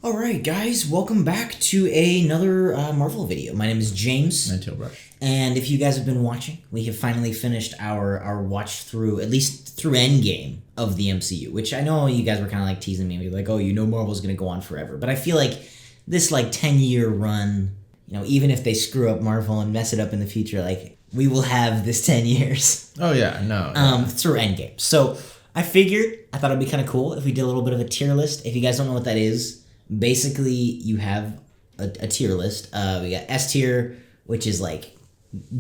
Alright guys, welcome back to another Marvel video. My name is James. Ninetailedbrush. And if you guys have been watching, we have finally finished our watch through, at least through Endgame of the MCU, which I know you guys were kind of like teasing me, like, oh, you know Marvel's going to go on forever. But I feel like this like 10-year run, you know, even if they screw up Marvel and mess it up in the future, like we will have this 10 years. Oh yeah, no. Through Endgame. So I thought it'd be kind of cool if we did a little bit of a tier list. If you guys don't know what that is, basically, you have a tier list. We got S tier, which is like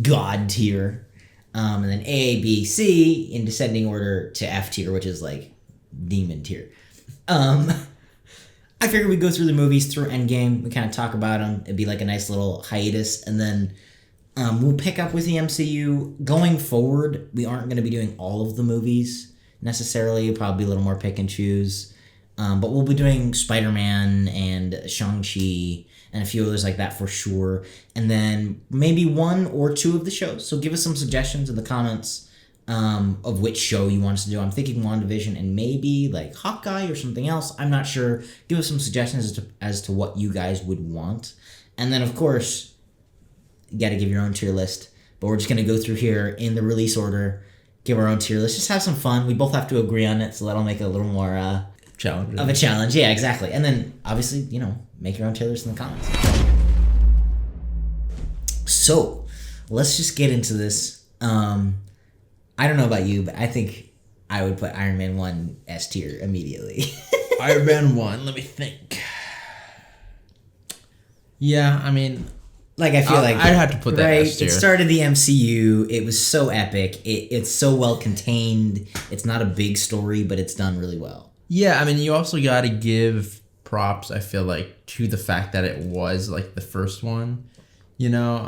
God tier, and then A, B, C in descending order to F tier, which is like demon tier. I figured we'd go through the movies through Endgame. We kind of talk about them. It'd be like a nice little hiatus, and then we'll pick up with the MCU. Going forward, we aren't going to be doing all of the movies necessarily. Probably a little more pick and choose. But we'll be doing Spider-Man and Shang-Chi and a few others like that for sure. And then maybe one or two of the shows. So give us some suggestions in the comments of which show you want us to do. I'm thinking WandaVision and maybe like Hawkeye or something else. I'm not sure. Give us some suggestions as to what you guys would want. And then, of course, you got to give your own tier list. But we're just going to go through here in the release order, give our own tier list. Just have some fun. We both have to agree on it, so that'll make it a little more... challenge of a challenge, yeah, exactly. And then obviously, you know, make your own tier list in the comments. So let's just get into this. I don't know about you, but I think I would put Iron Man 1 S tier immediately. Iron Man 1, let me think. Yeah, I mean, like I feel like I'd have to put that S tier. It started the MCU. It was so epic. It's so well contained. It's not a big story, but it's done really well. Yeah, I mean, you also got to give props, I feel like, to the fact that it was, like, the first one, you know?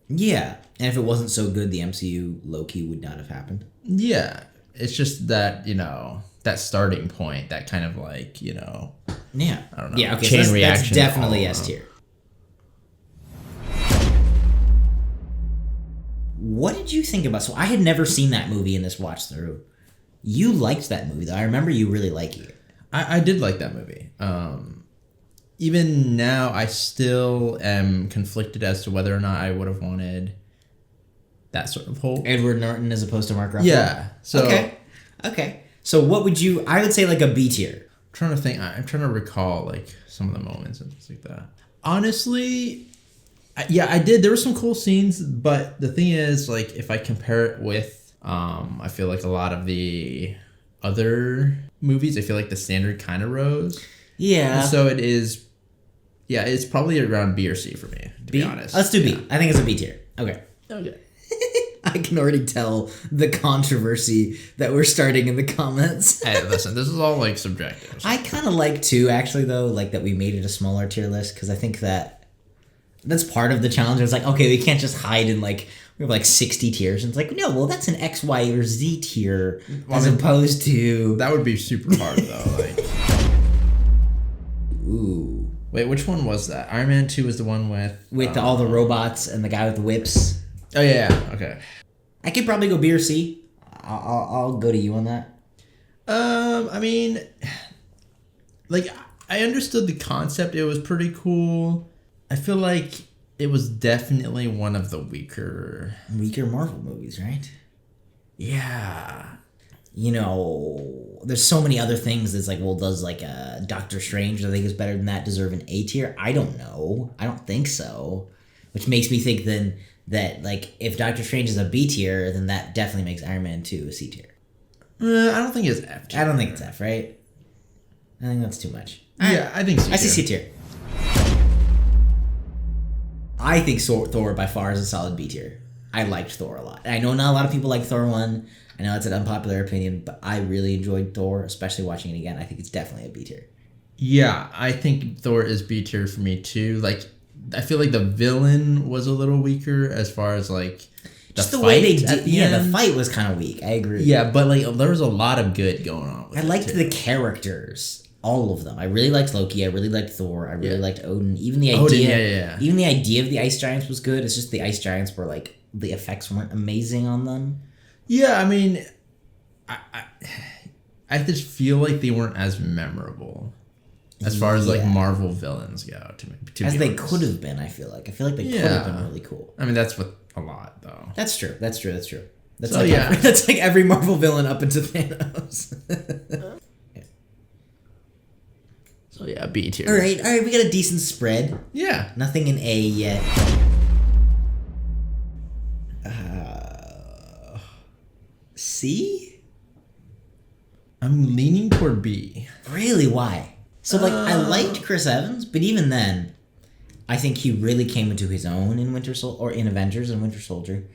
Yeah, and if it wasn't so good, the MCU low-key would not have happened. Yeah, it's just that, you know, that starting point, that kind of, like, you know... Yeah. I don't know. Yeah, okay, chain so reaction. That's definitely S tier. What did you think about... So I had never seen that movie in this watch through. You liked that movie, though. I remember you really liking it. I did like that movie. Even now, I still am conflicted as to whether or not I would have wanted that sort of Hulk. Edward Norton as opposed to Mark Ruffalo? Yeah. So, Okay. So what would you... I would say like a B tier. I'm trying to recall like some of the moments and things like that. Honestly, I did. There were some cool scenes, but the thing is, like, if I compare it with... I feel like a lot of the other movies, I feel like the standard kind of rose. Yeah. And so it is, yeah, it's probably around B or C for me, to be honest. Let's do B. Yeah. I think it's a B tier. Okay. I can already tell the controversy that we're starting in the comments. Hey, listen, this is all, like, subjective. I kind of like, too, actually, though, like, that we made it a smaller tier list, because I think that's part of the challenge. It's like, okay, we can't just hide in, like... We have like 60 tiers, and it's like, no, well, that's an X, Y, or Z tier, as opposed to... That would be super hard, though. Like, ooh. Wait, which one was that? Iron Man 2 was the one with... With all the robots and the guy with the whips. Oh, yeah, okay. I could probably go B or C. I'll go to you on that. I mean, like, I understood the concept. It was pretty cool. I feel like... It was definitely one of the weaker Marvel movies, right? Yeah. You know, there's so many other things that's like, well, does like Doctor Strange, I think is better than that, deserve an A tier? I don't know. I don't think so. Which makes me think then that, like, if Doctor Strange is a B tier, then that definitely makes Iron Man 2 a C tier. I don't think it's F tier. I don't think it's F, right? I think that's too much. Yeah, I think C tier. I see C tier. I think Thor by far is a solid B tier. I liked Thor a lot. I know not a lot of people like Thor 1. I know it's an unpopular opinion, but I really enjoyed Thor, especially watching it again. I think it's definitely a B tier. Yeah, I think Thor is B tier for me too. Like, I feel like the villain was a little weaker as far as like just the way they did. Yeah, the fight was kind of weak. I agree. Yeah, but like there was a lot of good going on. I liked the characters. All of them. I really liked Loki. I really liked Thor. I really liked Odin. Even the idea. Even the idea of the ice giants was good. It's just the ice giants were like the effects weren't amazing on them. Yeah, I mean, I just feel like they weren't as memorable. as far as like Marvel villains go. To as be they honest. could have been, I feel like they could have been really cool. I mean, that's with a lot though. That's true. That's So, that's like every Marvel villain up into Thanos. So yeah, B tier. All right, we got a decent spread. Yeah. Nothing in A yet. C? I'm leaning toward B. Really? Why? So like I liked Chris Evans, but even then, I think he really came into his own in in Avengers and Winter Soldier.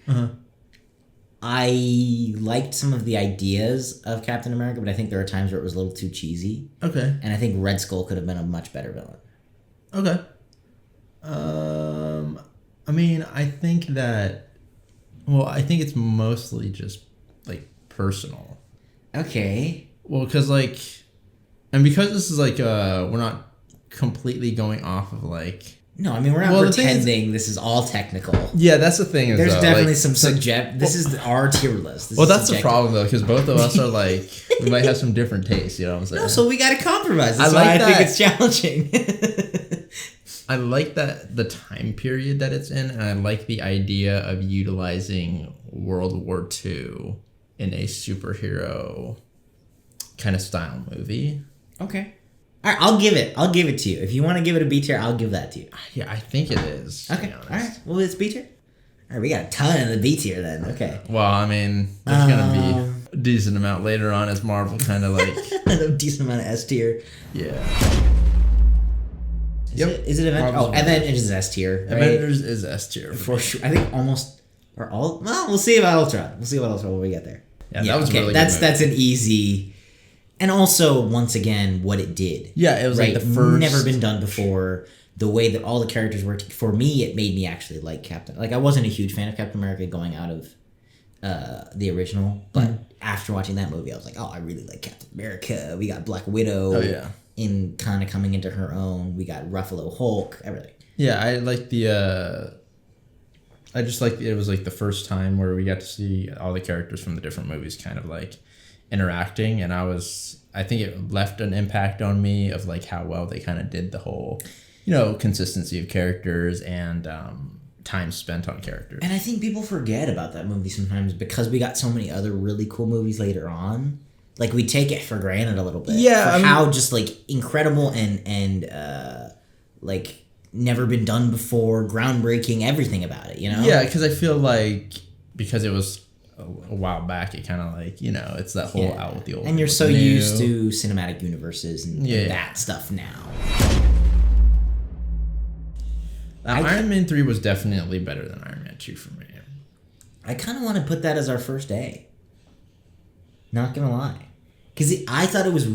I liked some of the ideas of Captain America, but I think there are times where it was a little too cheesy. Okay. And I think Red Skull could have been a much better villain. Okay. I mean, I think it's mostly just like personal. Okay. Well, because this is like we're not completely going off of like. No, I mean, we're not pretending this is all technical. Yeah, that's the thing. There's definitely some this is our tier list. That's the problem, though, because both of us are like, we might have some different tastes, you know what I'm saying? No, so we got to compromise. That's why I think it's challenging. I like the time period that it's in, and I like the idea of utilizing World War II in a superhero kind of style movie. Okay. All right, I'll give it to you. If you want to give it a B tier, I'll give that to you. Yeah, I think it is. Okay. All right. Well, it's B tier. All right, we got a ton in the B tier then. Okay. Well, I mean, there's gonna be a decent amount later on as Marvel kind of like a decent amount of S tier. Yeah. Is it Avengers? Oh, Avengers is S tier. Right? Avengers is S tier for sure. I think almost or all. Well, we'll see about Ultron. When we get there. Yeah, that was okay. really That's good movie. That's an easy. And also, once again, what it did. Yeah, it was like the first. Never been done before. The way that all the characters worked. For me, it made me actually like Captain. Like, I wasn't a huge fan of Captain America going out of the original. But after watching that movie, I was like, oh, I really like Captain America. We got Black Widow. Oh, yeah. In kind of coming into her own. We got Ruffalo Hulk. Everything. Yeah, I like the... I just like it was like the first time where we got to see all the characters from the different movies kind of like interacting, and I think it left an impact on me of like how well they kind of did the whole, consistency of characters and time spent on characters. And I think people forget about that movie sometimes because we got so many other really cool movies later on. Like, we take it for granted a little bit. Yeah, how just like incredible and like never been done before, groundbreaking, everything about it. Yeah, because I feel like because it was a while back, it kind of like it's that whole out with the old. And you're so used to cinematic universes and that stuff now. Iron Man 3 was definitely better than Iron Man 2 for me. I kind of want to put that as our first A. Not gonna lie, because I thought it was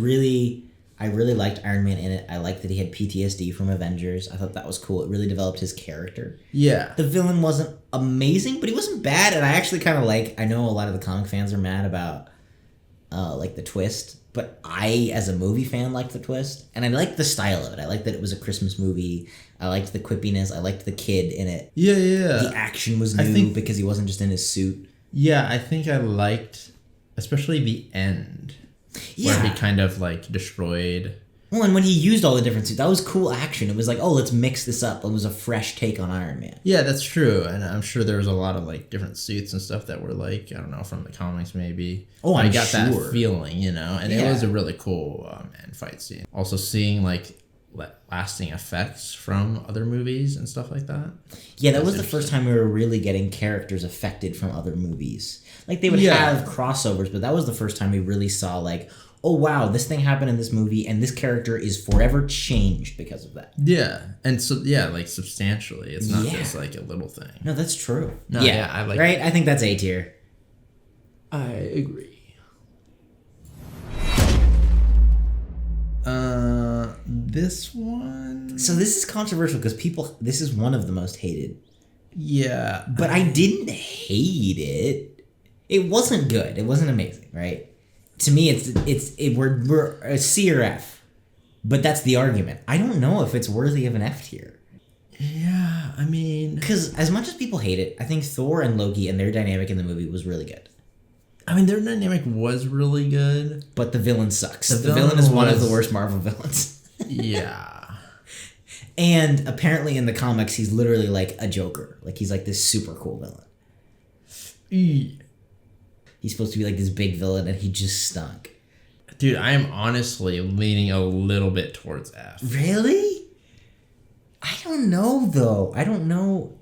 I really liked Iron Man in it. I liked that he had PTSD from Avengers. I thought that was cool. It really developed his character. Yeah. The villain wasn't amazing, but he wasn't bad. And I actually kind of I know a lot of the comic fans are mad about like the twist, but I, as a movie fan, liked the twist. And I liked the style of it. I liked that it was a Christmas movie. I liked the quippiness. I liked the kid in it. Yeah. The action was new because he wasn't just in his suit. Yeah, I think I liked, especially the end. Where he kind of like destroyed. Well, and when he used all the different suits, that was cool action. It was like, oh, let's mix this up. It was a fresh take on Iron Man. Yeah, that's true. And I'm sure there was a lot of like different suits and stuff that were like, I don't know, from the comics maybe. Oh, I got that feeling, and it was a really cool fight scene. Also seeing like lasting effects from other movies and stuff like that. Yeah, that was the first time we were really getting characters affected from other movies. Like, they would have crossovers, but that was the first time we really saw, like, oh, wow, this thing happened in this movie, and this character is forever changed because of that. Yeah, and so, like, substantially. It's not just, like, a little thing. No, that's true. No, I like right? I think that's A tier. I agree. This one... So this is controversial because this is one of the most hated. Yeah. But I didn't hate it. It wasn't good. It wasn't amazing, right? To me, we're a C or F, but that's the argument. I don't know if it's worthy of an F tier. Yeah, I mean, because as much as people hate it, I think Thor and Loki and their dynamic in the movie was really good. I mean, their dynamic was really good, but the villain sucks. The villain is one of the worst Marvel villains. Yeah. And apparently in the comics, he's literally like a Joker. Like he's like this super cool villain. He's supposed to be like this big villain, and he just stunk. Dude, I am honestly leaning a little bit towards F. Really? I don't know though. I don't know.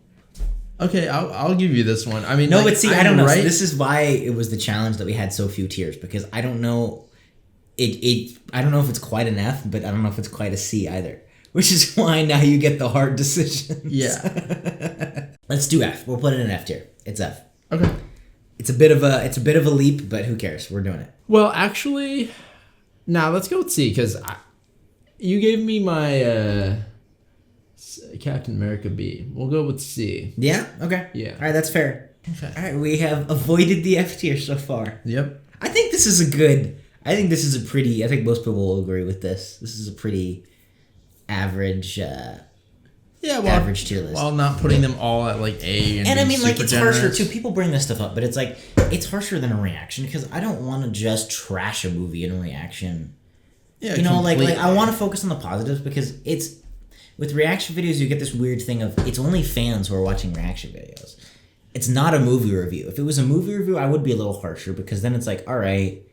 Okay, I'll give you this one. I mean, no, like, but see, I don't know. So this is why it was the challenge that we had so few tiers, because I don't know. I don't know if it's quite an F, but I don't know if it's quite a C either. Which is why now you get the hard decisions. Yeah. Let's do F. We'll put it in F tier. It's F. Okay. It's a bit of a leap, but who cares? We're doing it. Well, actually, now let's go with C, because you gave me my Captain America B. We'll go with C. Yeah? Okay. Yeah. All right, that's fair. Okay. All right, we have avoided the F tier so far. Yep. I think this is I think most people will agree with this. This is a pretty average average tier list. While not putting them all at like A and I mean, like, it's generous. harsher too. People bring this stuff up, but it's like it's harsher than a reaction, because I don't want to just trash a movie in a reaction. Yeah, you know, completely. like I want to focus on the positives, because it's with reaction videos you get this weird thing of it's only fans who are watching reaction videos. It's not a movie review. If it was a movie review, I would be a little harsher, because then it's like, all right,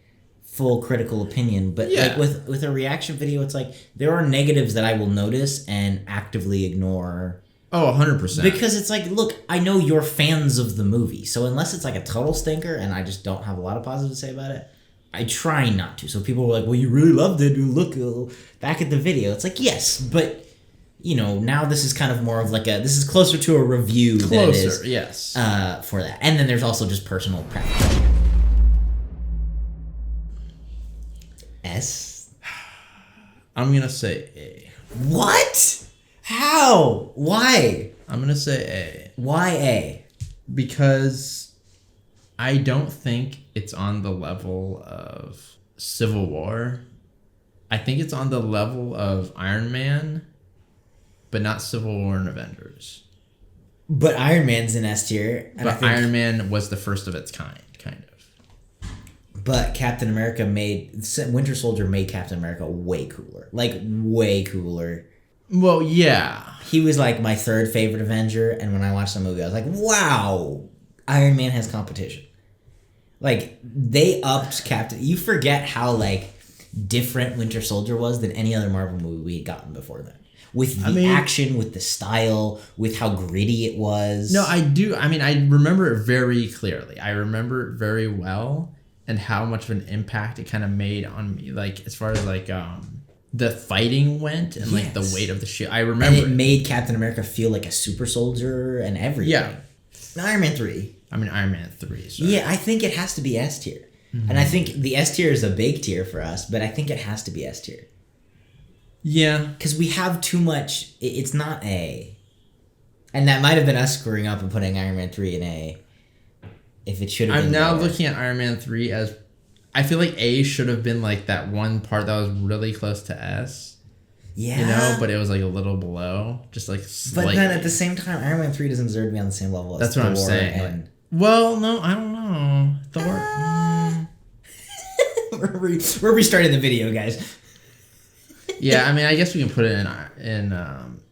full critical opinion. But like with a reaction video, it's like there are negatives that I will notice and actively ignore. Oh, 100%. Because it's like, look, I know you're fans of the movie, so unless it's like a total stinker and I just don't have a lot of positive to say about it, I try not to. So people were like, well, you really loved it. Look back at the video. It's like, yes, but you know, now this is kind of more of like this is closer to a review than it is. Yes. For that. And then there's also just personal preference. S? I'm going to say A. What? How? Why? I'm going to say A. Why A? Because I don't think it's on the level of Civil War. I think it's on the level of Iron Man, but not Civil War and Avengers. But Iron Man's in S tier. But Iron Man was the first of its kind of. But Captain America Winter Soldier made Captain America way cooler. Like, way cooler. Well, yeah. He was like my third favorite Avenger, and when I watched the movie, I was like, wow, Iron Man has competition. Like, they upped Captain... You forget how, like, different Winter Soldier was than any other Marvel movie we had gotten before then. With the action, with the style, with how gritty it was. No, I do. I mean, I remember it very clearly. I remember it very well, and how much of an impact it kind of made on me, like, as far as, like, the fighting went, and, like, the weight of the shield. I remember and it made Captain America feel like a super soldier and everything. Yeah. Iron Man 3. I mean, Iron Man 3. Sorry. Yeah, I think it has to be S tier. Mm-hmm. And I think the S tier is a big tier for us, but I think it has to be S tier. Yeah. Because we have too much... It's not A. And that might have been us screwing up and putting Iron Man 3 in A. If it should have been I'm now lower. looking at Iron Man 3 as... I feel like A should have been like that one part that was really close to S. Yeah. You know, but it was like a little below. Just like slightly. But then at the same time, Iron Man 3 doesn't deserve to be on the same level as Thor. That's what I'm saying. And... Well, no, I don't know. Thor. We're restarting the video, guys. Yeah, I mean, I guess we can put it in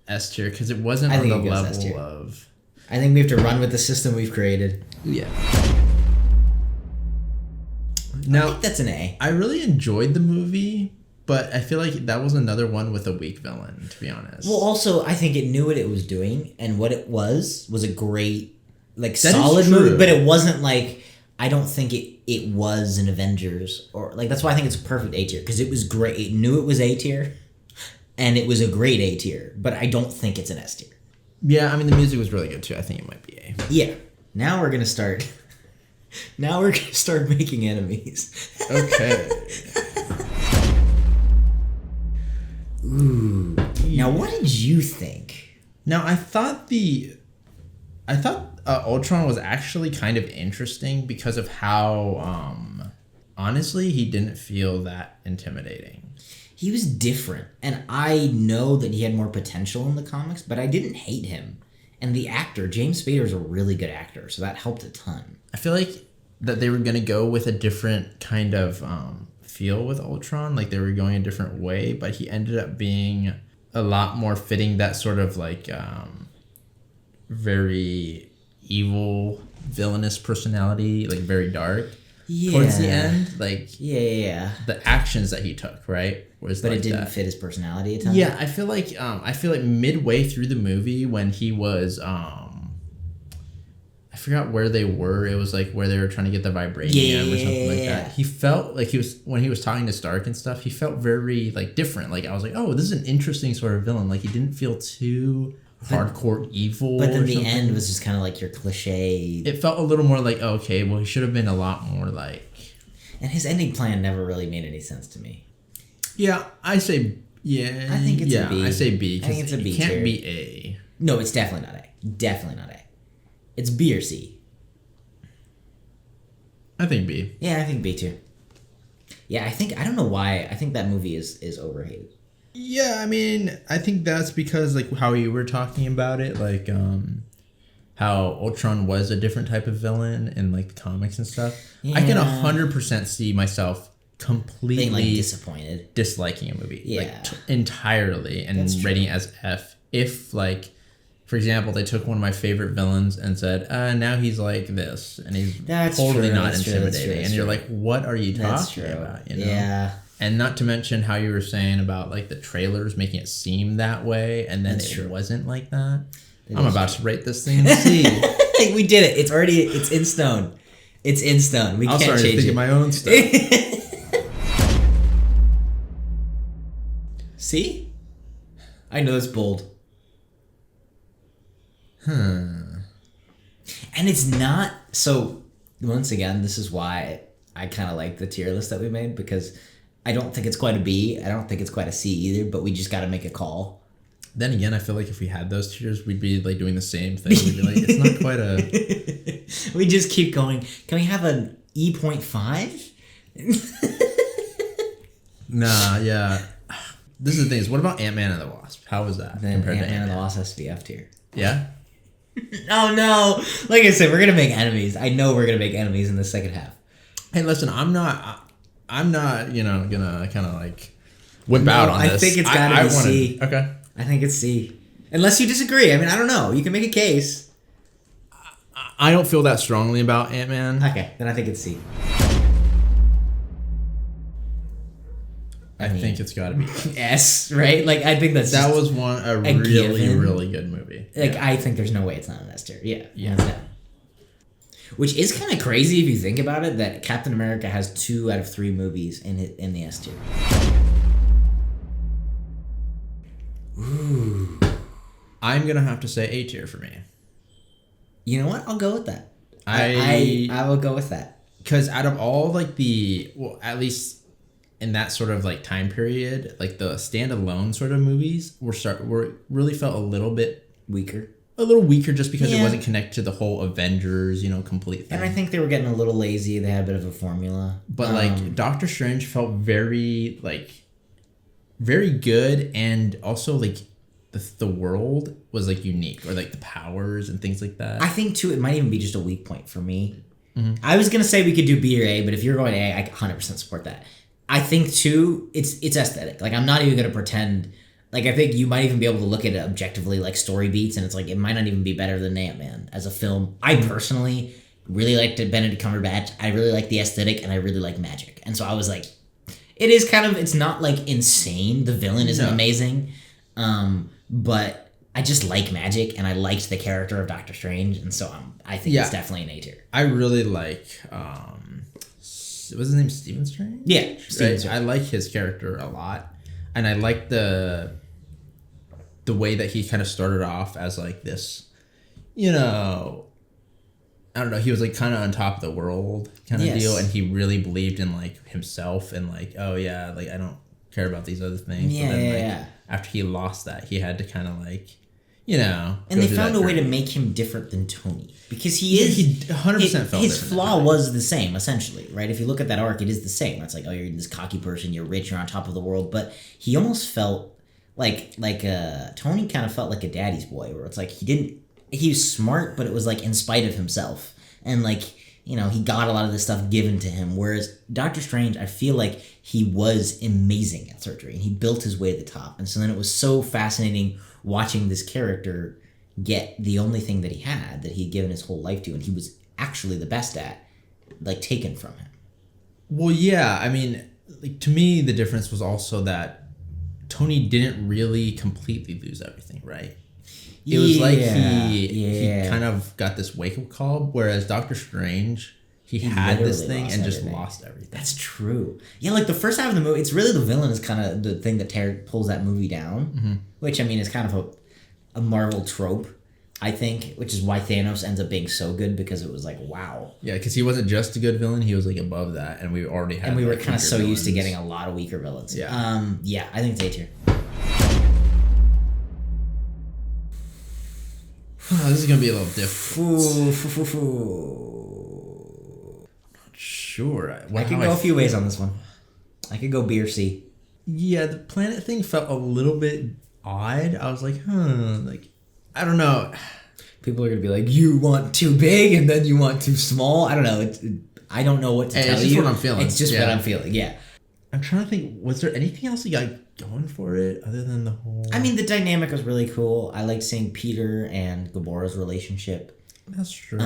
S tier, because it wasn't on the level of... I think we have to run with the system we've created. Yeah. Now, I think that's an A. I really enjoyed the movie, but I feel like that was another one with a weak villain, to be honest. Well, also, I think it knew what it was doing, and what it was a great, like, solid movie, but it wasn't like... I don't think it was an Avengers, or like, that's why I think it's a perfect A tier, because it was great. It knew it was A tier, and it was a great A tier, but I don't think it's an S tier. Yeah, I mean, the music was really good too. I think it might be A. Yeah. Now we're gonna start making enemies. Okay. Ooh. Now, what did you think? Now, I thought Ultron was actually kind of interesting because of how, honestly, he didn't feel that intimidating. He was different, and I know that he had more potential in the comics, but I didn't hate him. And the actor, James Spader, is a really good actor, so that helped a ton. I feel like that they were going to go with a different kind of feel with Ultron. Like they were going a different way, but he ended up being a lot more fitting that sort of like very evil, villainous personality, like very dark. Yeah. Towards the end, like the actions that he took, right? Was but like it didn't fit his personality at times. Yeah, I feel like midway through the movie when he was I forgot where they were. It was like where they were trying to get the vibranium or something like that. He felt like when he was talking to Stark and stuff, he felt very like different. Like I was like, oh, this is an interesting sort of villain. Like he didn't feel too hardcore evil. But then the end was just kind of like your cliche. It felt a little more like, oh, okay, well, he should have been a lot more like. And his ending plan never really made any sense to me. Yeah, I say yeah. I think it's a B. I say B. I think it's a B. It can't be A. No, it's definitely not A. Definitely not A. It's B or C. I think B. Yeah, I think B too. Yeah, I don't know why. I think that movie is overrated. Yeah, I mean, I think that's because like how you were talking about it, like how Ultron was a different type of villain in like the comics and stuff. Yeah. I can 100% see myself completely being like disappointed, disliking a movie, yeah, like entirely, and rating it as F. If like, for example, they took one of my favorite villains and said, now he's like this, and he's totally not intimidating, and you're like, what are you talking about? You know? Yeah. And not to mention how you were saying about like the trailers making it seem that way, and then it wasn't like that. I'm about to rate this thing in C. We did it. It's in stone. It's in stone. We can't change it. I'll start thinking my own stuff. See? I know it's bold. And it's not... So, once again, this is why I kind of like the tier list that we made, because I don't think it's quite a B. I don't think it's quite a C either, but we just got to make a call. Then again, I feel like if we had those tiers, we'd be like doing the same thing. We'd be like, it's not quite a... We just keep going. Can we have an E.5? Nah, yeah. This is the thing. Is what about Ant-Man and the Wasp? How was that then compared to Ant-Man and the Wasp has to be F tier. Yeah? Oh, no. Like I said, we're going to make enemies. I know we're going to make enemies in the second half. Hey, listen, I'm not, you know, gonna kind of like whip out on this. I think it's got to be C. Okay. I think it's C. Unless you disagree. I mean, I don't know. You can make a case. I don't feel that strongly about Ant-Man. Okay, then I think it's C. I think it's got to be S, right? Like, I think that was a really good movie. Like, I think there's no way it's not an S tier. Yeah. Which is kind of crazy if you think about it, that Captain America has 2 out of 3 movies in the S tier. Ooh. I'm gonna have to say A tier for me. You know what? I'll go with that. I will go with that. Because out of all like at least in that sort of like time period, like the standalone sort of movies were really felt a little bit weaker. A little weaker just because it wasn't connected to the whole Avengers, complete thing. And I think they were getting a little lazy. They had a bit of a formula. But like Doctor Strange felt very good, and also like the world was like unique, or like the powers and things like that. I think too, it might even be just a weak point for me. Mm-hmm. I was gonna say we could do B or A, but if you're going A, I 100% support that. I think too, it's aesthetic. Like, I'm not even gonna pretend. Like, I think you might even be able to look at it objectively, like story beats, and it's like it might not even be better than Ant-Man as a film. I personally really liked Benedict Cumberbatch. I really like the aesthetic, and I really like magic. And so I was like, it is kind of, it's not like insane. The villain isn't amazing, but I just like magic, and I liked the character of Doctor Strange, and so I think it's definitely an A tier. I really like. Was his name Stephen Strange? Yeah, Stephen Strange. I like his character a lot, and I like the way that he kind of started off as like this, I don't know. He was like kind of on top of the world kind of deal, and he really believed in like himself and like, oh yeah, like I don't care about these other things. Yeah, but then, after he lost that, he had to kind of like, And they found a way to make him different than Tony, because he 100% felt his flaw was the same essentially, right? If you look at that arc, it is the same. It's like, oh, you're this cocky person, you're rich, you're on top of the world, but he almost felt like Tony kind of felt like a daddy's boy, where it's like he was smart, but it was like in spite of himself, and like you know, he got a lot of this stuff given to him. Whereas Doctor Strange, I feel like he was amazing at surgery and he built his way to the top. And so then it was so fascinating watching this character get the only thing that he had that he'd given his whole life to and he was actually the best at, like, taken from him. Well, yeah, I mean, like, to me, the difference was also that Tony didn't really completely lose everything, right? It was like he kind of got this wake-up call, whereas Doctor Strange, he had this thing and just lost everything. That's true. Yeah, like the first half of the movie, it's really the villain is kind of the thing that pulls that movie down, which, I mean, is kind of a Marvel trope, I think, which is why Thanos ends up being so good because it was like, wow. Yeah, because he wasn't just a good villain, he was like above that, and we already had. And we were kind of so used to getting a lot of weaker villains. Yeah. Yeah, I think it's A tier. This is gonna be a little different. Not sure. I could go a few ways on this one. I could go B or C. Yeah, the planet thing felt a little bit odd. I was like, like, I don't know. People are gonna be like, you want too big and then you want too small. I don't know. I don't know what to tell you. It's just what I'm feeling. It's just what I'm feeling. Yeah. I'm trying to think. Was there anything else you got going for it other than the whole? I mean, the dynamic was really cool. I liked seeing Peter and Gabora's relationship. That's true.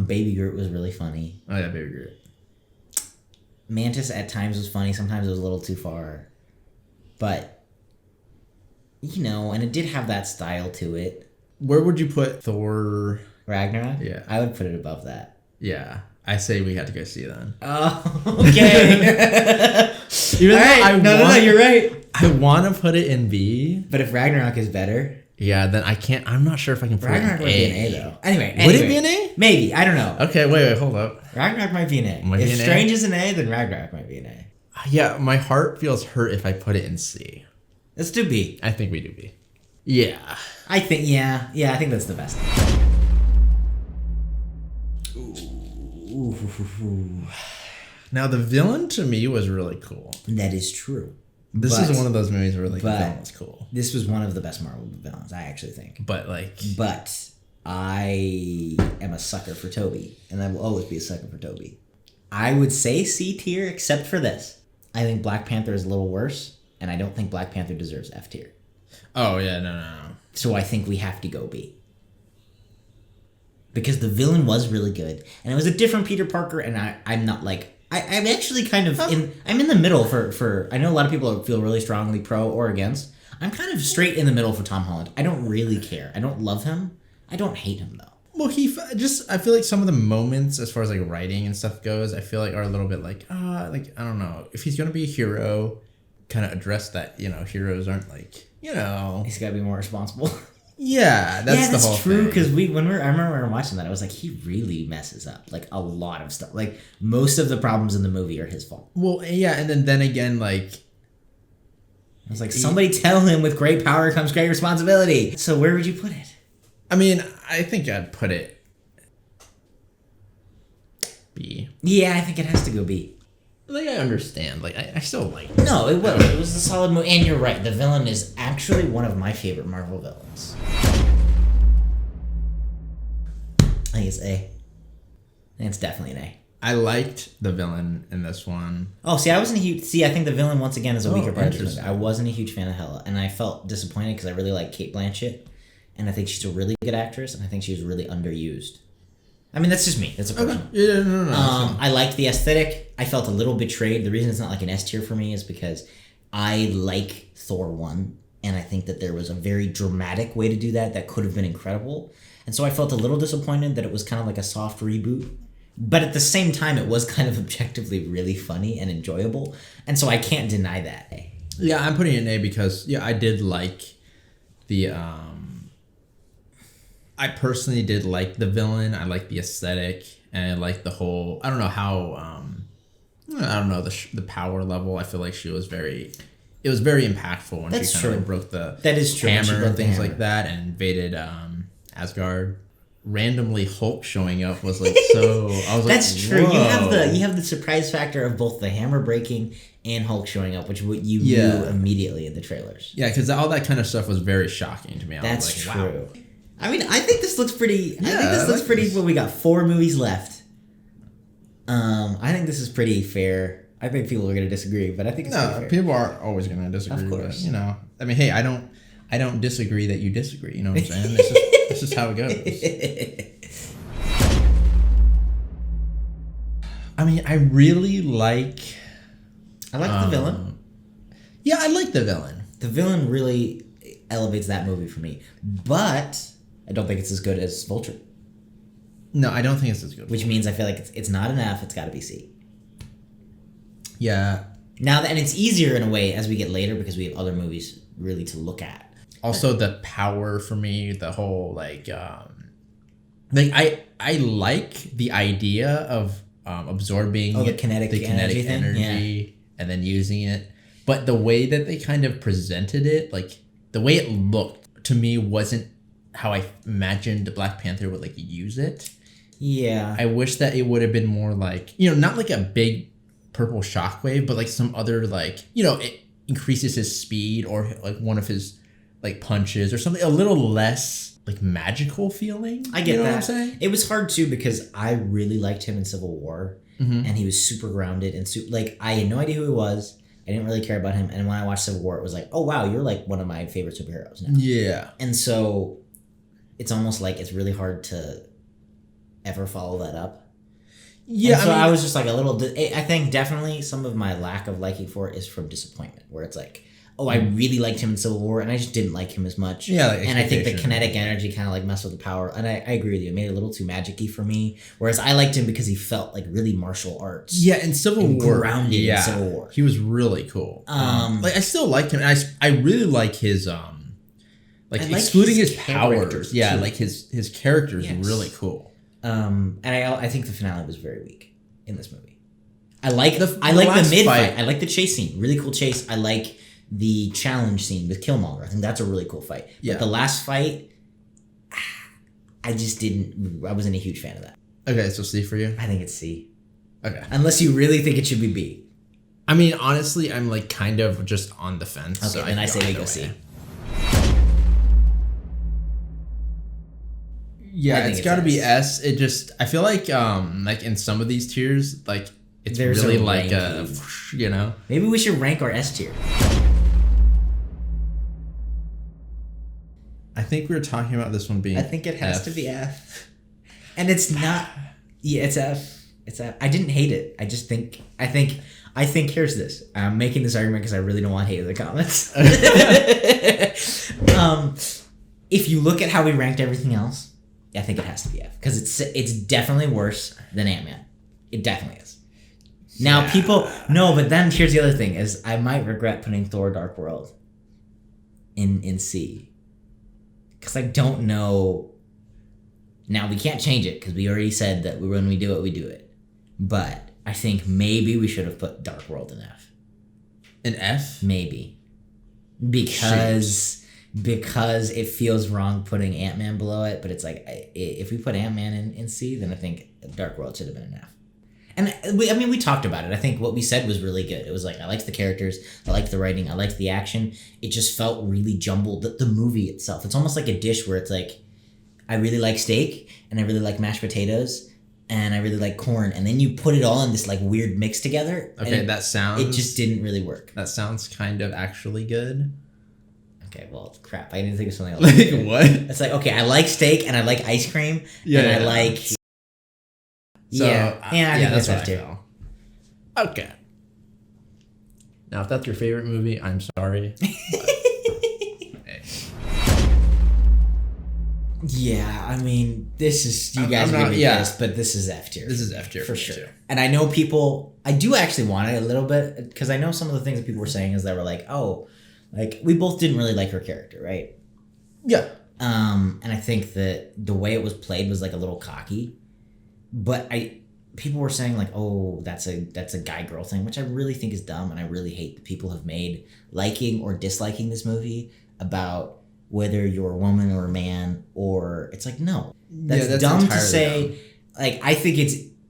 Baby Groot was really funny. Oh yeah, Baby Groot. Mantis at times was funny. Sometimes it was a little too far, but you know, and it did have that style to it. Where would you put Thor Ragnarok? Yeah, I would put it above that. Yeah, I say we had to go see then. Oh, okay. Even right. No, you're right. I want to put it in B, but if Ragnarok is better, yeah, then I can't. I'm not sure if I can put Ragnarok it in might A. be an A though. Anyway, Would it be an A? Maybe, I don't know. Okay, wait, hold up. Ragnarok might be an A. If Strange is an A, then Ragnarok might be an A. Yeah, my heart feels hurt if I put it in C. Let's do B. I think we do B. Yeah. I think, yeah, I think that's the best. Ooh. Now, the villain to me was really cool. That is true. This is one of those movies where, like, the villain was cool. This was one of the best Marvel villains, I actually think. But I am a sucker for Toby, and I will always be a sucker for Toby. I would say C tier, except for this. I think Black Panther is a little worse, and I don't think Black Panther deserves F tier. Oh, yeah, no. So I think we have to go B. Because the villain was really good, and it was a different Peter Parker, and I'm not like... I'm actually kind of I'm in the middle for I know a lot of people feel really strongly pro or against. I'm kind of straight in the middle for Tom Holland. I don't really care. I don't love him. I don't hate him though. Well, I feel like some of the moments as far as like writing and stuff goes, I feel like are a little bit like I don't know. If he's gonna be a hero, kind of address that, you know, heroes aren't like, you know, he's gotta be more responsible. Yeah, that's the whole true, thing. because I remember we were watching that, I was like, he really messes up like a lot of stuff. Like most of the problems in the movie are his fault. Well, yeah, and then again, like I was like, somebody tell him with great power comes great responsibility. So where would you put it? I mean, I think I'd put it B. Yeah, I think it has to go B. Like, I understand. Like, I still like it. No, it was. It was a solid movie. And you're right. The villain is actually one of my favorite Marvel villains. I think it's A. I think it's definitely an A. I liked the villain in this one. Oh, see, I wasn't a huge... See, I think the villain, once again, is a weaker part of this movie. I wasn't a huge fan of Hela. And I felt disappointed because I really like Cate Blanchett. And I think she's a really good actress. And I think she was really underused. I mean, that's just me. That's a personal. Okay. Yeah, no. I liked the aesthetic. I felt a little betrayed. The reason it's not like an S tier for me is because I like Thor 1, and I think that there was a very dramatic way to do that could have been incredible. And so I felt a little disappointed that it was kind of like a soft reboot. But at the same time, it was kind of objectively really funny and enjoyable. And so I can't deny that. Yeah, I'm putting it in A because, yeah, I did like the... I personally did like the villain. I like the aesthetic, and I like the whole. I don't know how. I don't know the power level. I feel like she was very. It was very impactful when she kind of like broke the hammer and things like that, and invaded Asgard. Randomly, Hulk showing up was like so. I was like, that's true. Whoa. You have the surprise factor of both the hammer breaking and Hulk showing up, which you knew immediately in the trailers. Yeah, because all that kind of stuff was very shocking to me. That's was like, true. Wow. I mean, I think this looks pretty. I think this looks pretty. Well, we got 4 movies left. I think this is pretty fair. I think people are going to disagree, but I think it's pretty fair. People are always going to disagree. Of course. But, you know, I mean, hey, I don't disagree that you disagree. You know what I'm saying? This is how it goes. I mean, I really like... I like the villain. Yeah, I like the villain. The villain really elevates that movie for me. But I don't think it's as good as Vulture. No, I don't think it's as good. Which means I feel like it's not an F. It's got to be C. Yeah. Now, and it's easier in a way as we get later because we have other movies really to look at. Also, the power for me, the whole like I like the idea of absorbing the kinetic energy and then using it, but the way that they kind of presented it, like the way it looked to me, wasn't how I imagined Black Panther would like use it. Yeah, I wish that it would have been more like, you know, not like a big purple shockwave, but like some other, like, you know, it increases his speed or like one of his like punches or something a little less like magical feeling. I get you know that. What I'm saying? It was hard too because I really liked him in Civil War, and he was super grounded and like I had no idea who he was. I didn't really care about him, and when I watched Civil War, it was like, oh wow, you're like one of my favorite superheroes now. Yeah, and so it's almost like it's really hard to ever follow that up. Yeah, so I was just like a little. I think definitely some of my lack of liking for it is from disappointment, where it's like, oh, I really liked him in Civil War, and I just didn't like him as much. Yeah, like and I think the kinetic energy kind of like messed with the power. And I agree with you; it made it a little too magic-y for me. Whereas I liked him because he felt like really martial arts. Yeah, in Civil War, grounded in Civil War, he was really cool. Like I still liked him, and I really like his like excluding his powers. Yeah, too. Like his character is really cool. And I think the finale was very weak in this movie. I like the mid fight. I like the chase scene. Really cool chase. I like the challenge scene with Killmonger. I think that's a really cool fight. Yeah. But the last fight, I wasn't a huge fan of that. Okay, so C for you? I think it's C. Okay. Unless you really think it should be B. I mean, honestly, I'm like kind of just on the fence. Okay, so then I say we go C. Yeah, it's got to be S. It just, I feel like in some of these tiers, like it's really like you know. Maybe we should rank our S tier. I think we were talking about this one being. I think it has to be F. And it's not. Yeah, it's F. It's F. I didn't hate it. I think here's this. I'm making this argument because I really don't want hate in the comments. If you look at how we ranked everything else, I think it has to be F because it's definitely worse than Ant-Man. It definitely is. Now but then here's the other thing is I might regret putting Thor: Dark World in C because I don't know. Now we can't change it because we already said that when we do it, we do it. But I think maybe we should have put Dark World in F. An F? Maybe because it feels wrong putting Ant-Man below it, but it's like if we put Ant-Man in C, then I think Dark World should have been an F. And we talked about it. I think what we said was really good. It was like I liked the characters, I liked the writing, I liked the action. It just felt really jumbled. The movie itself, it's almost like a dish where it's like I really like steak and I really like mashed potatoes and I really like corn, and then you put it all in this like weird mix together. Okay, it just didn't really work. That sounds kind of actually good. Okay, well, crap. I didn't think of something else. Like what? It's like, okay, I like steak and I like ice cream and I like... So, I think that's what I feel. Okay. Now, if that's your favorite movie, I'm sorry. Yeah, I mean, this is... You guys are going to be pissed, but this is F tier. This is F tier. For sure. Too. And I know people... I do actually want it a little bit, because I know some of the things that people were saying is they were like, oh... Like, we both didn't really like her character, right? Yeah. And I think that the way it was played was, like, a little cocky. But people were saying, like, oh, that's a guy-girl thing, which I really think is dumb, and I really hate that people have made liking or disliking this movie about whether you're a woman or a man, or... It's like, no. That's dumb to say. Dumb. Like, I think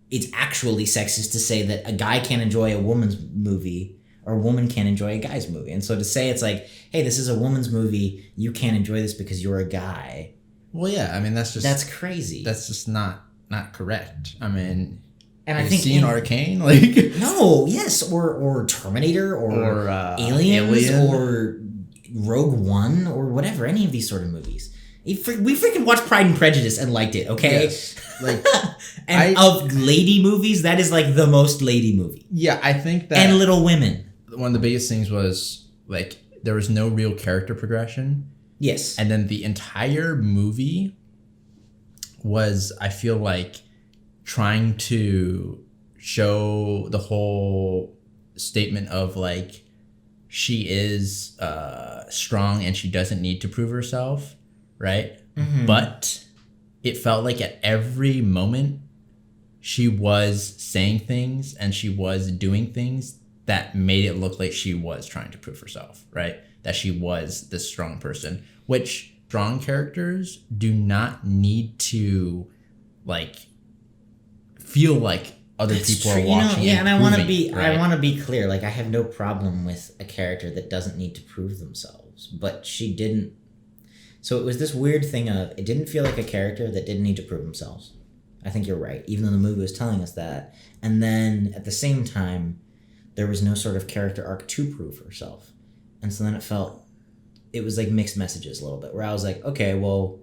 it's actually sexist to say that a guy can't enjoy a woman's movie... or a woman can't enjoy a guy's movie. And so to say it's like, hey, this is a woman's movie, you can't enjoy this because you're a guy. Well, yeah, I mean, that's crazy. That's just not correct. I mean, And Have I think you seen Arcane? Like no, yes, or Terminator or Aliens or Rogue One or whatever, any of these sort of movies. We freaking watched Pride and Prejudice and liked it, okay? Yes. Like and of lady movies, that is like the most lady movie. Yeah, I think that and Little Women. One of the biggest things was like there was no real character progression. Yes. And then the entire movie was, I feel like, trying to show the whole statement of like she is strong and she doesn't need to prove herself, right? Mm-hmm. But it felt like at every moment she was saying things and she was doing things that made it look like she was trying to prove herself, right? That she was this strong person, which strong characters do not need to like feel like other people are watching. Yeah, and I want to be right? I want to be clear. Like I have no problem with a character that doesn't need to prove themselves, but she didn't. So it was this weird thing of it didn't feel like a character that didn't need to prove themselves. I think you're right, even though the movie was telling us that. And then at the same time, there was no sort of character arc to prove herself. And so then it was like mixed messages a little bit, where I was like, okay, well,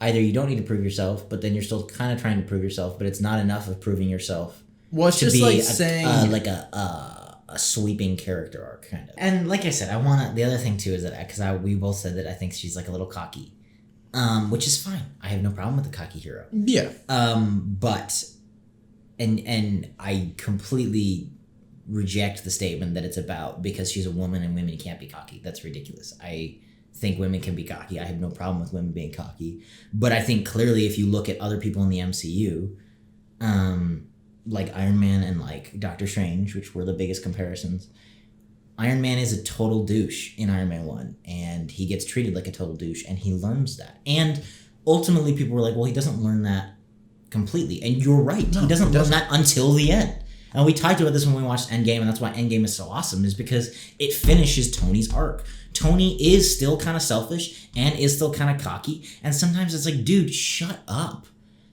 either you don't need to prove yourself, but then you're still kind of trying to prove yourself, but it's not enough of proving yourself. Well, it's just like saying like a sweeping character arc kind of. And like I said, the other thing too is that because we both said that I think she's like a little cocky, which is fine. I have no problem with the cocky hero. Yeah. But and I completely reject the statement that it's about because she's a woman and women can't be cocky. That's ridiculous. I think women can be cocky. I have no problem with women being cocky. But I think clearly if you look at other people in the MCU, like Iron Man and like Doctor Strange, which were the biggest comparisons, Iron Man is a total douche in Iron Man 1, and he gets treated like a total douche, and he learns that. And ultimately people were like, well, he doesn't learn that completely. And you're right. No, he doesn't learn that until the end. And we talked about this when we watched Endgame, and that's why Endgame is so awesome, is because it finishes Tony's arc. Tony is still kind of selfish and is still kind of cocky, and sometimes it's like, dude, shut up.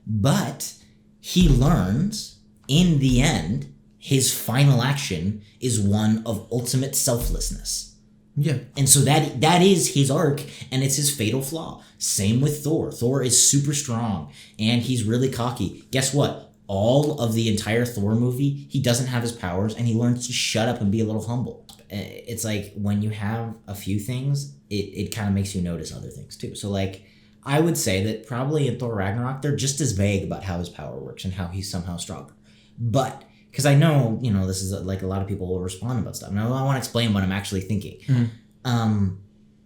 But he learns, in the end, his final action is one of ultimate selflessness. Yeah. And so that is his arc, and it's his fatal flaw. Same with Thor. Thor is super strong, and he's really cocky. Guess what? All of the entire Thor movie, he doesn't have his powers, and he learns to shut up and be a little humble. It's like when you have a few things, it kind of makes you notice other things too. So like, I would say that probably in Thor Ragnarok, they're just as vague about how his power works and how he's somehow stronger. But, because I know, this is like a lot of people will respond about stuff. And I want to explain what I'm actually thinking. Mm-hmm.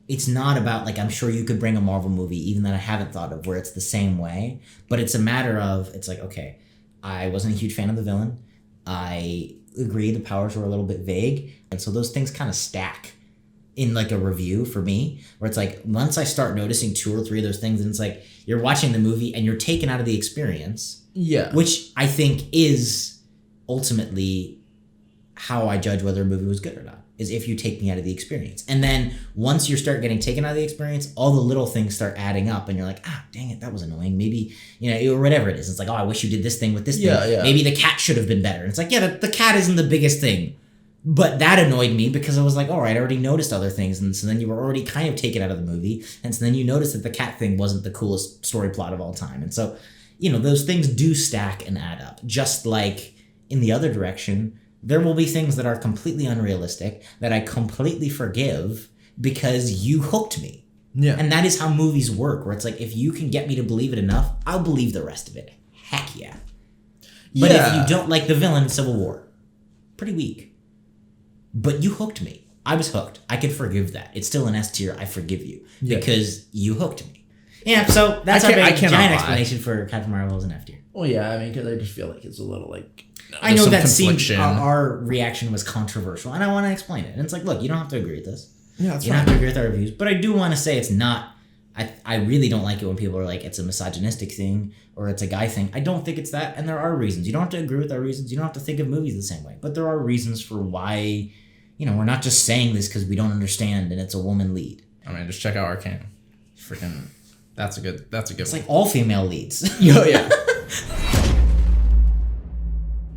It's not about, like, I'm sure you could bring a Marvel movie, even that I haven't thought of, where it's the same way. But it's a matter of, it's like, okay, I wasn't a huge fan of the villain. I agree the powers were a little bit vague. And so those things kind of stack in like a review for me, where it's like, once I start noticing 2 or 3 of those things, and it's like, you're watching the movie and you're taken out of the experience. Yeah. Which I think is ultimately how I judge whether a movie was good or not, is if you take me out of the experience. And then once you start getting taken out of the experience, all the little things start adding up, and you're like, dang it, that was annoying. Maybe, or whatever it is. It's like, I wish you did this thing with this thing. Yeah. Maybe the cat should have been better. And it's like, yeah, the cat isn't the biggest thing. But that annoyed me because I was like, all right, I already noticed other things. And so then you were already kind of taken out of the movie. And so then you noticed that the cat thing wasn't the coolest story plot of all time. And so, those things do stack and add up. Just like in the other direction, there will be things that are completely unrealistic that I completely forgive because you hooked me. Yeah. And that is how movies work, where it's like, if you can get me to believe it enough, I'll believe the rest of it. Heck yeah. But if you don't, like the villain in Civil War, pretty weak. But you hooked me. I was hooked. I could forgive that. It's still an S tier. I forgive you because you hooked me. Yeah, so that's our big giant explanation for Captain Marvel as an F tier. Well, yeah, I mean, because I just feel like it's a little like... I know that seemed our reaction was controversial, and I want to explain it. And it's like, look, you don't have to agree with this. Yeah, that's You don't have to agree with our reviews. But I do want to say it's not... I really don't like it when people are like, it's a misogynistic thing or it's a guy thing. I don't think it's that, and there are reasons. You don't have to agree with our reasons. You don't have to think of movies the same way. But there are reasons for why... we're not just saying this because we don't understand and it's a woman lead. I mean, just check out Arcane. Freaking, that's a good It's one. like all female leads. Yeah.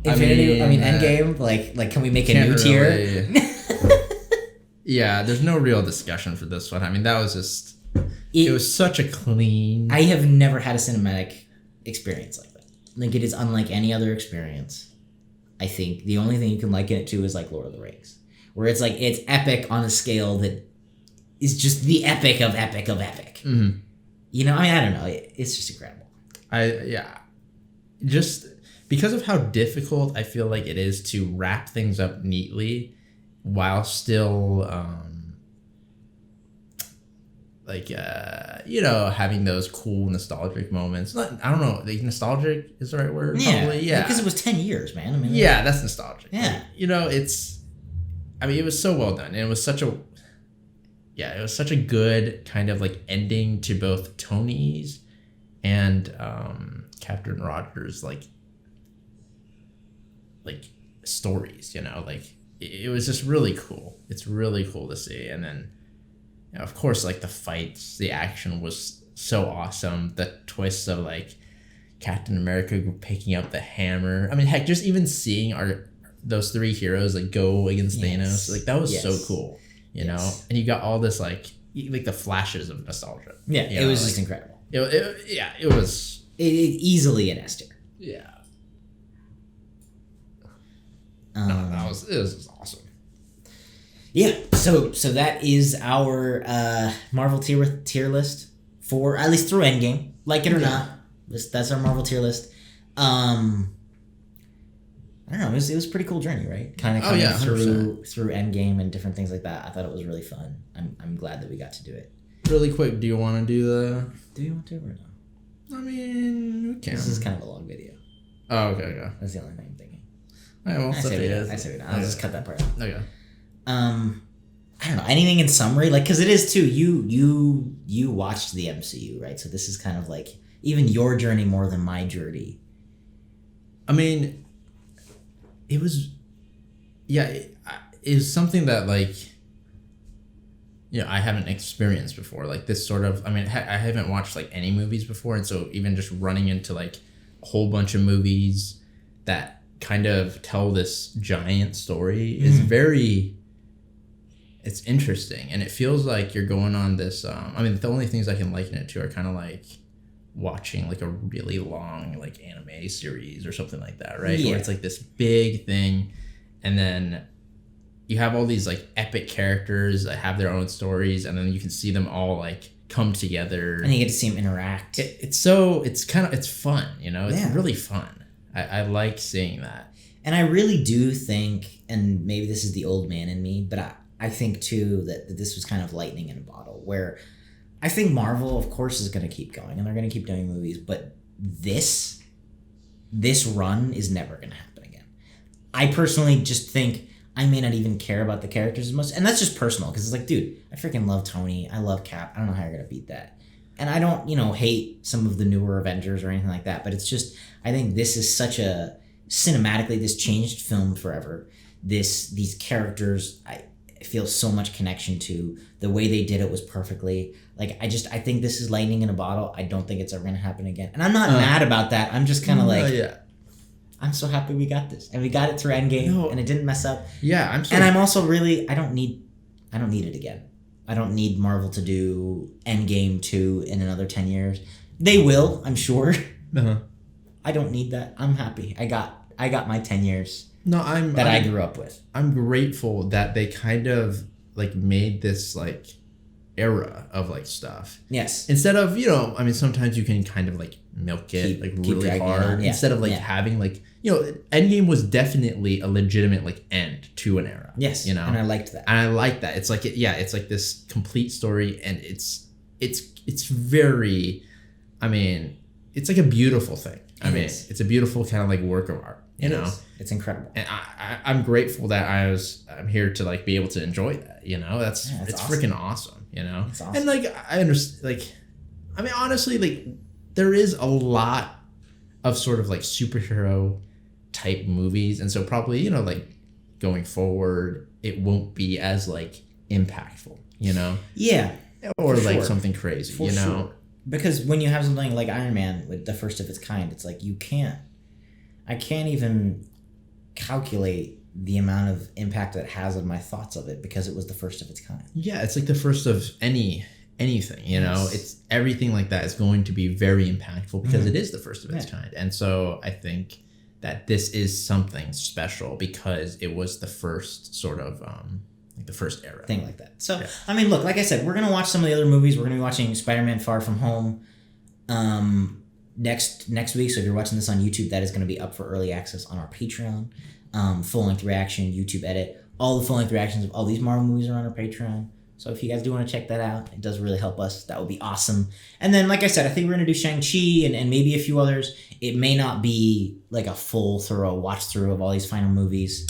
Endgame. Like, can we make a new tier? Really, yeah, there's no real discussion for this one. I mean, that was just it was such a clean. I have never had a cinematic experience like that. Like, it is unlike any other experience. I think the only thing you can liken it to is like Lord of the Rings, where it's like it's epic on a scale that is just the epic of epic of epic. Mm-hmm. You know, I mean, I don't know. It's just incredible. Just because of how difficult I feel like it is to wrap things up neatly while still, having those cool nostalgic moments. I don't know, like, nostalgic is the right word? Yeah, probably. Yeah, because it was 10 years, man. I mean, yeah, that's nostalgic. Yeah, like, it was so well done, and it was such a good kind of like ending to both Tony's and Captain Rogers like stories. It was just really cool. It's really cool to see. And then, of course, like, the fights, the action was so awesome. The twists of like Captain America picking up the hammer. I mean, heck, just even seeing those three heroes like go against Thanos, like, that was so cool. You know, and you got all this like the flashes of nostalgia. Yeah, it was just incredible. It was easily an S tier. Yeah. It was awesome. Yeah, so that is our Marvel tier list for at least through Endgame. Like it or not, that's our Marvel tier list. I don't know. It was a pretty cool journey, right? Kind of coming through Endgame and different things like that. I thought it was really fun. I'm glad that we got to do it. Really quick, do you want to do the? Do you want to or no? I mean, we can. This is kind of a long video. Oh, okay. That's the only thing I'm thinking. All right, well, I say we don't. I'll just cut that part out. Okay. I don't know, anything in summary, like, because it is too. You watched the MCU, right? So this is kind of like even your journey more than my journey. I mean, it was, it was something that, like, I haven't experienced before. Like, this sort of, I mean, I haven't watched like any movies before, and so even just running into like a whole bunch of movies that kind of tell this giant story is very, it's interesting, and it feels like you're going on this I mean, the only things I can liken it to are kind of like watching like a really long like anime series or something like that, right? Where it's like this big thing, and then you have all these like epic characters that have their own stories, and then you can see them all like come together, and you get to see them interact. It's fun, it's really fun. I like seeing that. And I really do think, and maybe this is the old man in me, but I think too that this was kind of lightning in a bottle, where I think Marvel, of course, is going to keep going and they're going to keep doing movies, but this run is never going to happen again. I personally just think I may not even care about the characters as much, and that's just personal, because it's like, dude, I freaking love Tony, I love Cap, I don't know how you're going to beat that. And I don't, hate some of the newer Avengers or anything like that, but it's just, I think this is such a, cinematically, this changed film forever. These characters, I feel so much connection to. The way they did it was perfectly. Like, I think this is lightning in a bottle. I don't think it's ever going to happen again. And I'm not mad about that. I'm just kind of like, I'm so happy we got this. And we got it through Endgame, and it didn't mess up. Yeah, I'm also really, I don't need it again. I don't need Marvel to do Endgame 2 in another 10 years. They will, I'm sure. Uh-huh. I don't need that. I'm happy. I got my 10 years I grew up with. I'm grateful that they kind of like made this like era of like stuff. Yes. Instead of, sometimes you can kind of like milk it keep really hard. Instead of like having like, Endgame was definitely a legitimate like end to an era. Yes. And I liked that. And I like that. It's like, it's like this complete story, and it's very, it's like a beautiful thing. It's a beautiful kind of like work of art. It's incredible. And I'm grateful that I'm here to like be able to enjoy that. It's awesome. Freaking awesome. It's awesome. And like I understand. Like, honestly, like there is a lot of sort of like superhero type movies, and so probably like going forward it won't be as like impactful. Yeah. Or like something crazy. Sure. Because when you have something like Iron Man with the first of its kind, it's like I can't even calculate the amount of impact that it has on my thoughts of it because it was the first of its kind. Yeah, it's like the first of anything, you know. It's everything like that is going to be very impactful because it is the first of its kind. And so I think that this is something special because it was the first sort of like the first era thing like that. So I mean, look, like I said, we're gonna watch some of the other movies. We're gonna be watching Spider-Man: Far From Home next week. So if you're watching this on YouTube, that is gonna be up for early access on our Patreon. Full-length reaction, YouTube edit. All the full-length reactions of all these Marvel movies are on our Patreon. So if you guys do want to check that out, it does really help us. That would be awesome. And then, like I said, I think we're going to do Shang-Chi and maybe a few others. It may not be like a full, thorough watch-through of all these final movies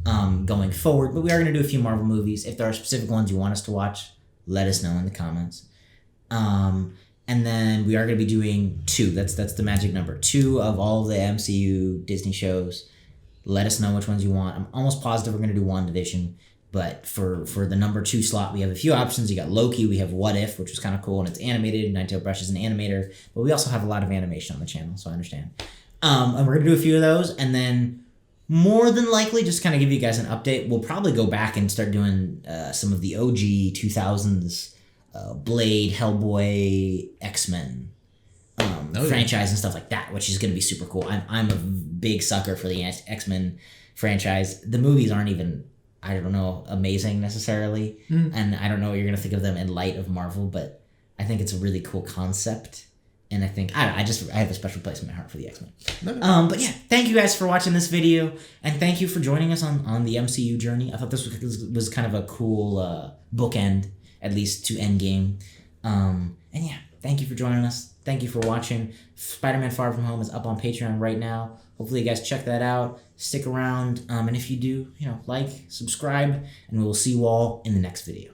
going forward, but we are going to do a few Marvel movies. If there are specific ones you want us to watch, let us know in the comments. And then we are going to be doing 2. That's the magic number. 2 of all of the MCU Disney shows. Let us know which ones you want. I'm almost positive we're going to do WandaVision. But for the number 2 slot, we have a few options. You got Loki. We have What If, which was kind of cool, and it's animated. Ninetailedbrush is an animator. But we also have a lot of animation on the channel, so I understand. And we're going to do a few of those. And then more than likely, just kind of give you guys an update, we'll probably go back and start doing some of the OG 2000s Blade, Hellboy, X-Men franchise and stuff like that, which is going to be super cool. I'm a big sucker for the X-Men franchise. The movies aren't even, I don't know, amazing necessarily, and I don't know what you're going to think of them in light of Marvel, but I think it's a really cool concept, and I think, I have a special place in my heart for the X-Men. But yeah, thank you guys for watching this video, and thank you for joining us on the MCU journey. I thought this was kind of a cool bookend, at least to Endgame. And yeah, thank you for joining us. Thank you for watching. Spider-Man: Far From Home is up on Patreon right now. Hopefully you guys check that out. Stick around. And if you do, like, subscribe, and we will see you all in the next video.